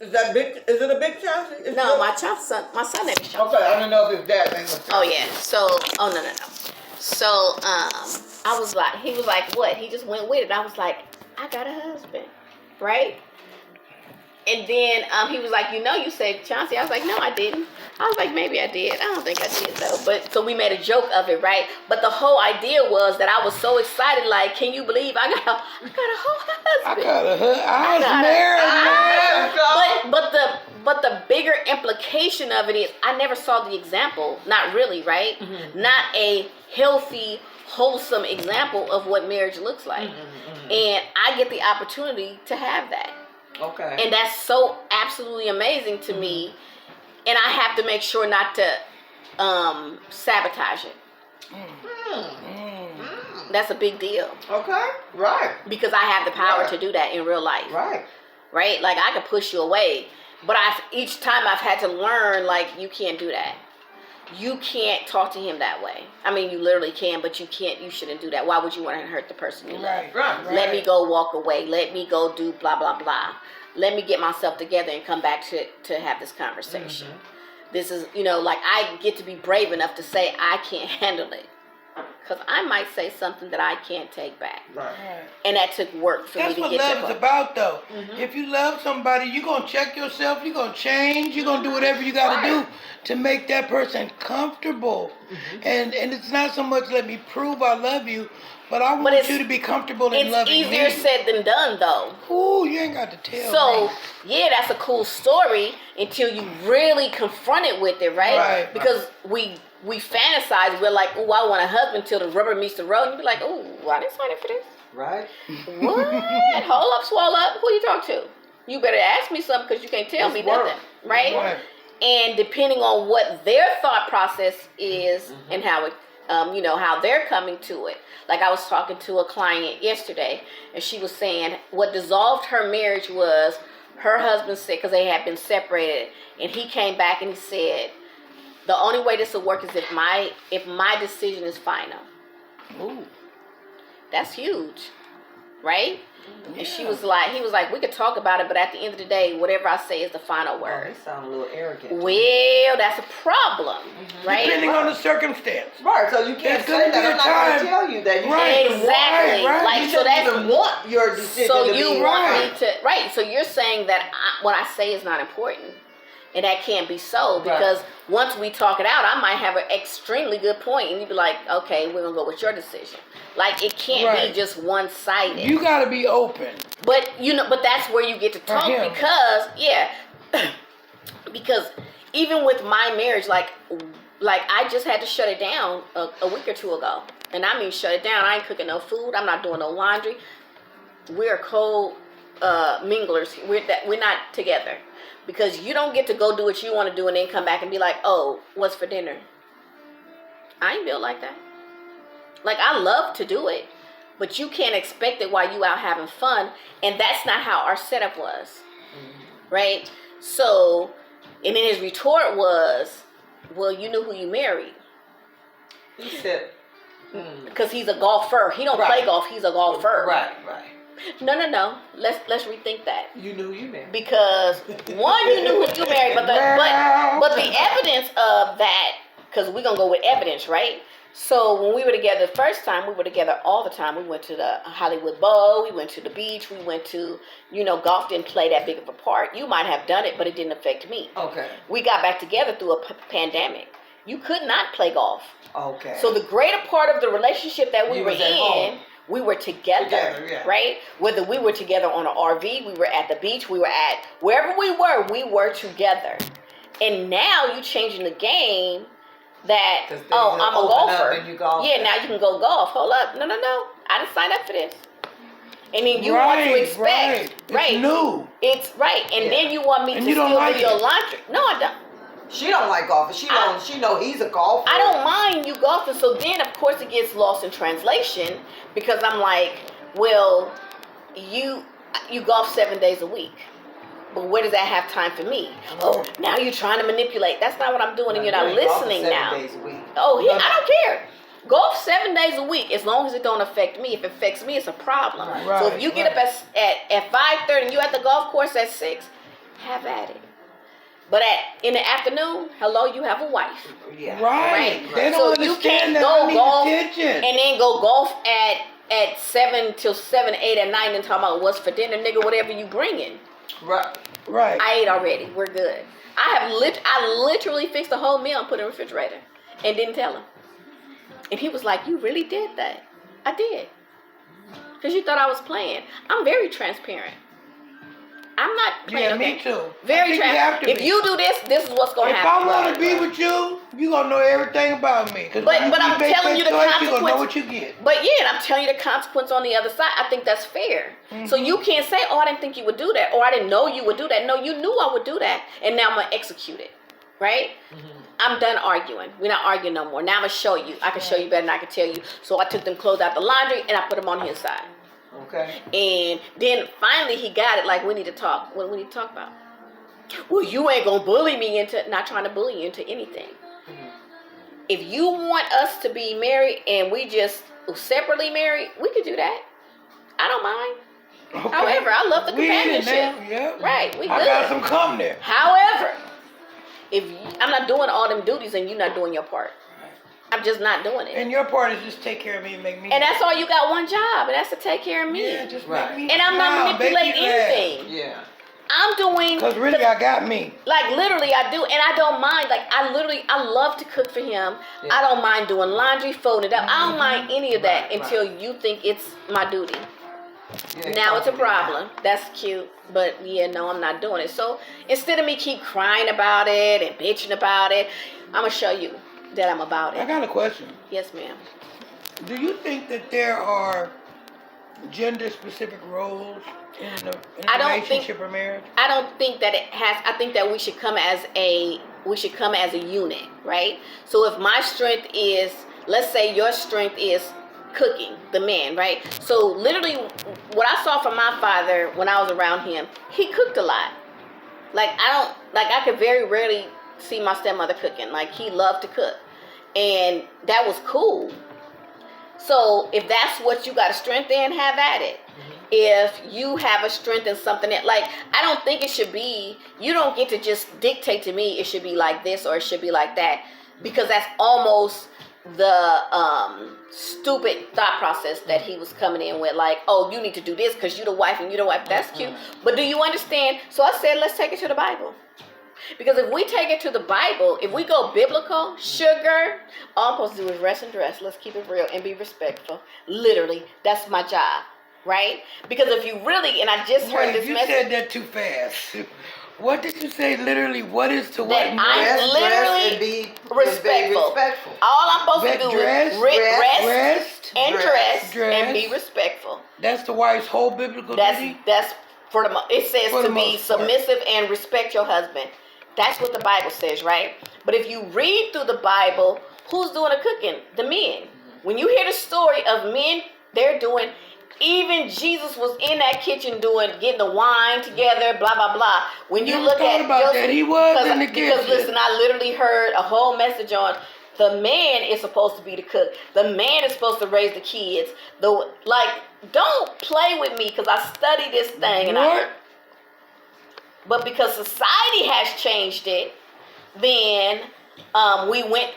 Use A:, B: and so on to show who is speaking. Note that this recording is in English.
A: Is that big? Is it a big Chauncey?
B: No, my son named Chauncey.
A: Okay, I don't know if his dad's name was Chauncey.
B: Oh yeah. So, no. So, I was like, he was like, what? He just went with it. I was like, I got a husband, right? And then he was like, you said Chauncey. I was like, no, I didn't. I was like, maybe I did. I don't think I did though. But so we made a joke of it, right? But the whole idea was that I was so excited. Like, can you believe I got a whole husband?
C: I was married.
B: But the bigger implication of it is I never saw the example. Not really, right? Mm-hmm. Not a healthy, wholesome example of what marriage looks like. Mm-hmm. And I get the opportunity to have that.
A: Okay.
B: And that's so absolutely amazing to me. And I have to make sure not to sabotage it. That's a big deal.
A: Okay. Right.
B: Because I have the power to do that in real life.
A: Right.
B: Right? Like, I could push you away. But each time I've had to learn, like, you can't do that. You can't talk to him that way. I mean, you literally can, but you shouldn't do that. Why would you want to hurt the person you love?
A: Right.
B: Let me go walk away. Let me go do blah, blah, blah. Let me get myself together and come back to have this conversation. Mm-hmm. This is, like, I get to be brave enough to say I can't handle it. Because I might say something that I can't take back. Right. And that took work for me to get to.
C: That's what love is about, though. Mm-hmm. If you love somebody, you're going to check yourself, you're going to change, you're going to do whatever you got to do to make that person comfortable. Mm-hmm. And it's not so much let me prove I love you, but I want you to be comfortable in loving me.
B: It's easier said than done, though.
C: Ooh, you ain't got to tell
B: me.
C: So,
B: yeah, that's a cool story until you really confront it with it, right? Because we fantasize, we're like, oh, I want a husband till the rubber meets the road. And you be like, oh, I didn't sign up for this.
A: Right.
B: What? Hold up, swallow up. Who you talk to? You better ask me something because you can't tell me nothing, right? And depending on what their thought process is and how it, how they're coming to it. Like, I was talking to a client yesterday, and she was saying what dissolved her marriage was her husband said, because they had been separated, and he came back and he said, the only way this will work is if my decision is final. Ooh, that's huge, right? Yeah. And he was like, we could talk about it, but at the end of the day, whatever I say is the final word.
A: You sound a little arrogant.
B: Well, that's a problem, right?
C: Depending on the circumstance.
A: Right, so you can't say that. I'm not going to tell you that.
B: Exactly.
A: Right.
B: Like,
A: you shouldn't even want your decision
B: so
A: to be
B: you want me to, right. So you're saying that what I say is not important. And that can't be so, because once we talk it out, I might have an extremely good point, and you'd be like, okay, we're going to go with your decision. Like, it can't be just one-sided.
C: You got to be open.
B: But, but that's where you get to talk because even with my marriage, like I just had to shut it down a week or two ago. And I mean shut it down. I ain't cooking no food. I'm not doing no laundry. We're co-minglers. We're not together. Because you don't get to go do what you want to do and then come back and be like, oh, what's for dinner? I ain't built like that. Like, I love to do it, but you can't expect it while you out having fun. And that's not how our setup was. Mm-hmm. Right? So, and then his retort was, well, you knew who you married.
A: He said,
B: because he's a golfer. He don't play golf. He's a golfer.
A: Right.
B: No. Let's rethink that.
A: You knew who you married.
B: Because one, you knew who you married, but the evidence of that, because we're gonna go with evidence, right? So when we were together the first time, we were together all the time. We went to the Hollywood Bowl. We went to the beach. We went to, golf didn't play that big of a part. You might have done it, but it didn't affect me.
A: Okay.
B: We got back together through a pandemic. You could not play golf.
A: Okay.
B: So the greater part of the relationship that we were in, we were together, right? Whether we were together on an RV, we were at the beach, we were at wherever we were together. And now you changing the game that, I'm a golfer. Now you can go golf. Hold up. No. I didn't sign up for this. And then you want to expect.
C: It's new.
B: It's right. And then you want me to still do your laundry. No, I don't.
A: She don't like golfing. She know he's a golfer.
B: I don't mind you golfing. So then, of course, it gets lost in translation because I'm like, well, you golf 7 days a week. But where does that have time for me? Oh, now you're trying to manipulate. That's not what I'm doing, and you're not listening now.
A: 7 days a week.
B: Oh, I don't care. Golf 7 days a week, as long as it don't affect me. If it affects me, it's a problem. So if you get up at 5:30 and you at the golf course at 6, have at it. But in the afternoon, hello, you have a wife.
A: Yeah.
C: Right. They don't
B: So you
C: understand
B: can't
C: that
B: go
C: I need
B: golf
C: attention.
B: and then go golf at 7 till 7, 8 at night and talk about what's for dinner, nigga, whatever you bringing.
A: Right.
C: Right.
B: I ate already. We're good. I literally fixed a whole meal and put it in the refrigerator and didn't tell him. And he was like, "You really did that?" I did. Because you thought I was playing. I'm very transparent. I'm not playing.
C: Yeah,
B: okay?
C: me too.
B: Very transparent. If
C: be.
B: you do this, this is what's going to
C: If
B: happen.
C: I want to be with you, you gonna know everything about me.
B: But I'm telling you the consequence.
C: You gonna know what you get.
B: But yeah, and I'm telling you the consequence on the other side. I think that's fair.
C: Mm-hmm.
B: So you can't say, "Oh, I didn't think you would do that," or "I didn't know you would do that." No, you knew I would do that, and now I'm gonna execute it. Right? Mm-hmm. I'm done arguing. We're not arguing no more. Now I'm gonna show you. I can show you better than I can tell you. So I took them clothes out the laundry and I put them on his side.
A: Okay.
B: And then finally he got it. Like, we need to talk. What do we need to talk about? Well, you ain't gonna bully me into not trying to bully you into anything. Mm-hmm. If you want us to be married and we just separately married, we could do that. I don't mind. Okay. However, I love the companionship.
C: Yeah.
B: Right, we good.
C: I got some come there.
B: However, I'm not doing all them duties and you're not doing your part. I'm just not doing it.
C: And your part is just take care of me and make me.
B: And that's all you got, one job, and that's to take care of me.
C: Yeah, just make me.
B: And I'm not manipulating anything.
A: Yeah.
B: I'm doing.
C: Because really, I got me.
B: Like, literally, I do. And I don't mind. Like, I love to cook for him. Yeah. I don't mind doing laundry, folding it up. I don't mind any of that until you think it's my duty. Yeah, now it's a problem. That's cute. But, yeah, no, I'm not doing it. So, instead of me keep crying about it and bitching about it, I'm going to show you that I'm about it.
C: I got a question.
B: Yes, ma'am.
C: Do you think that there are gender-specific roles in a relationship or marriage?
B: I don't think that it has. I think that we should come as a unit, right? So if my strength is, let's say your strength is cooking, the man, right? So literally, what I saw from my father when I was around him, he cooked a lot. I could very rarely see my stepmother cooking. Like, he loved to cook, and that was cool. So if that's what you got a strength in, have at it. Mm-hmm. If you have a strength in something that, like, I don't think it should be, you don't get to just dictate to me it should be like this or it should be like that, because that's almost the stupid thought process that he was coming in with. Like, oh, you need to do this because you're the wife and you're the wife. That's cute. But do you understand? So I said, let's take it to the Bible. Because if we take it to the Bible, if we go biblical, sugar, all I'm supposed to do is rest and dress. Let's keep it real and be respectful. Literally, that's my job, right? Because if you really, and I just heard this message.
C: You said that too fast. What did you say? Literally, what is to what?
B: That I'm literally
A: be
B: respectful. All I'm supposed to do is rest and dress and be respectful.
C: That's the wife's whole biblical duty?
B: That's for the. It says to be submissive and respect your husband. That's what the Bible says, right? But if you read through the Bible, who's doing the cooking? The men. When you hear the story of men, they're doing. Even Jesus was in that kitchen getting the wine together, blah, blah, blah. When you look at
C: Joseph, he was in the kitchen.
B: Because listen, I literally heard a whole message on the man is supposed to be the cook. The man is supposed to raise the kids. Don't play with me because I study this thing. But because society has changed it, then we went